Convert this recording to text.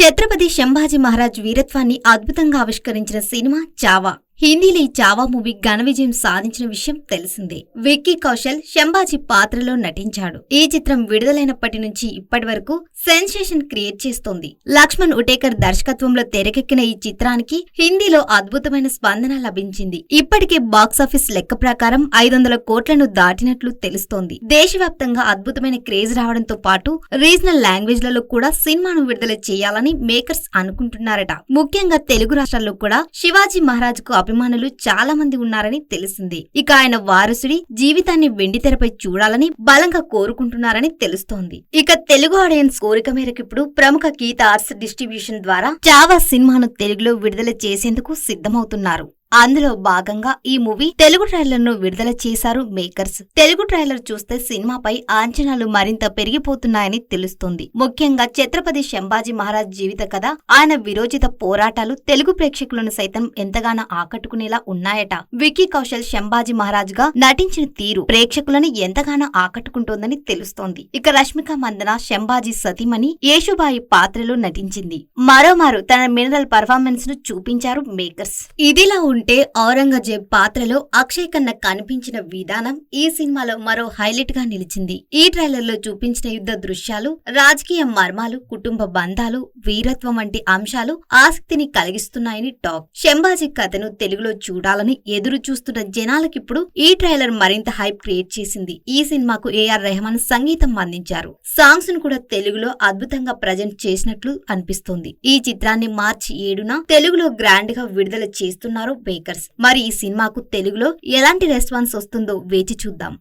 ఛత్రపతి శంభాజీ మహారాజ్ వీరత్వాన్ని అద్భుతంగా ఆవిష్కరించిన సినిమా చావా. హిందీలో ఈ చావా మూవీ ఘన విజయం సాధించిన విషయం తెలిసిందే. విక్కీ కౌశల్ శంభాజీ పాత్రలో నటించాడు. ఈ చిత్రం విడుదలైనప్పటి నుంచి ఇప్పటి వరకు సెన్సేషన్ క్రియేట్ చేస్తోంది. లక్ష్మణ్ ఉటేకర్ దర్శకత్వంలో తెరకెక్కిన ఈ చిత్రానికి హిందీలో అద్భుతమైన స్పందన లభించింది. ఇప్పటికే బాక్సాఫీస్ లెక్క ప్రకారం 500 కోట్లను దాటినట్లు తెలుస్తోంది. దేశవ్యాప్తంగా అద్భుతమైన క్రేజ్ రావడంతో పాటు రీజనల్ లాంగ్వేజ్లలో కూడా సినిమాను విడుదల చేయాలని మేకర్స్ అనుకుంటున్నారట. ముఖ్యంగా తెలుగు రాష్ట్రాల్లో కూడా శివాజీ మహారాజ్ కు అభిమానులు చాలా మంది ఉన్నారని తెలిసింది. ఇక ఆయన వారసుడి జీవితాన్ని వెండితెరపై చూడాలని బలంగా కోరుకుంటున్నారని తెలుస్తోంది. ఇక తెలుగు ఆడియన్స్ కోరిక మేరకు ఇప్పుడు ప్రముఖ గీత ఆర్ట్స్ డిస్ట్రిబ్యూషన్ ద్వారా చావా సినిమాను తెలుగులో విడుదల చేసేందుకు సిద్ధమవుతున్నారు. అందులో భాగంగా ఈ మూవీ తెలుగు ట్రైలర్ ను విడుదల చేశారు మేకర్స్. తెలుగు ట్రైలర్ చూస్తే సినిమాపై అంచనాలు మరింత పెరిగిపోతున్నాయని తెలుస్తోంది. ముఖ్యంగా ఛత్రపతి శంభాజీ మహారాజ్ జీవిత కథ, ఆయన విరోచిత పోరాటాలు తెలుగు ప్రేక్షకులను సైతం ఎంతగానో ఆకట్టుకునేలా ఉన్నాయట. విక్కీ కౌశల్ శంభాజీ మహారాజ్ గా నటించిన తీరు ప్రేక్షకులను ఎంతగానో ఆకట్టుకుంటోందని తెలుస్తోంది. ఇక రష్మిక మందన శంభాజీ సతీమణి యేషుబాయి పాత్రలో నటించింది. మరోమారు తన మినరల్ పర్ఫార్మెన్స్ ను చూపించారు మేకర్స్. ఇదిలా ఉంటే ఔరంగజేబ్ పాత్రలో అక్షయ్ ఖన్నా కనిపించిన విధానం ఈ సినిమాలో మరో హైలైట్ గా నిలిచింది. ఈ ట్రైలర్ లో చూపించిన యుద్ధ దృశ్యాలు, రాజకీయ మర్మాలు, కుటుంబ బంధాలు, వీరత్వం వంటి అంశాలు ఆసక్తిని కలిగిస్తున్నాయని టాక్. శంభాజీ కథను తెలుగులో చూడాలని ఎదురు చూస్తున్న జనాలకిప్పుడు ఈ ట్రైలర్ మరింత హైప్ క్రియేట్ చేసింది. ఈ సినిమాకు ఏఆర్ రెహమాన్ సంగీతం అందించారు. సాంగ్స్ ను కూడా తెలుగులో అద్భుతంగా ప్రజెంట్ చేసినట్లు అనిపిస్తోంది. ఈ చిత్రాన్ని మార్చి 7న తెలుగులో గ్రాండ్ గా విడుదల చేస్తున్నారు మేకర్స్. మరి ఈ సినిమాకు తెలుగులో ఎలాంటి రెస్పాన్స్ వస్తుందో వేచి చూద్దాం.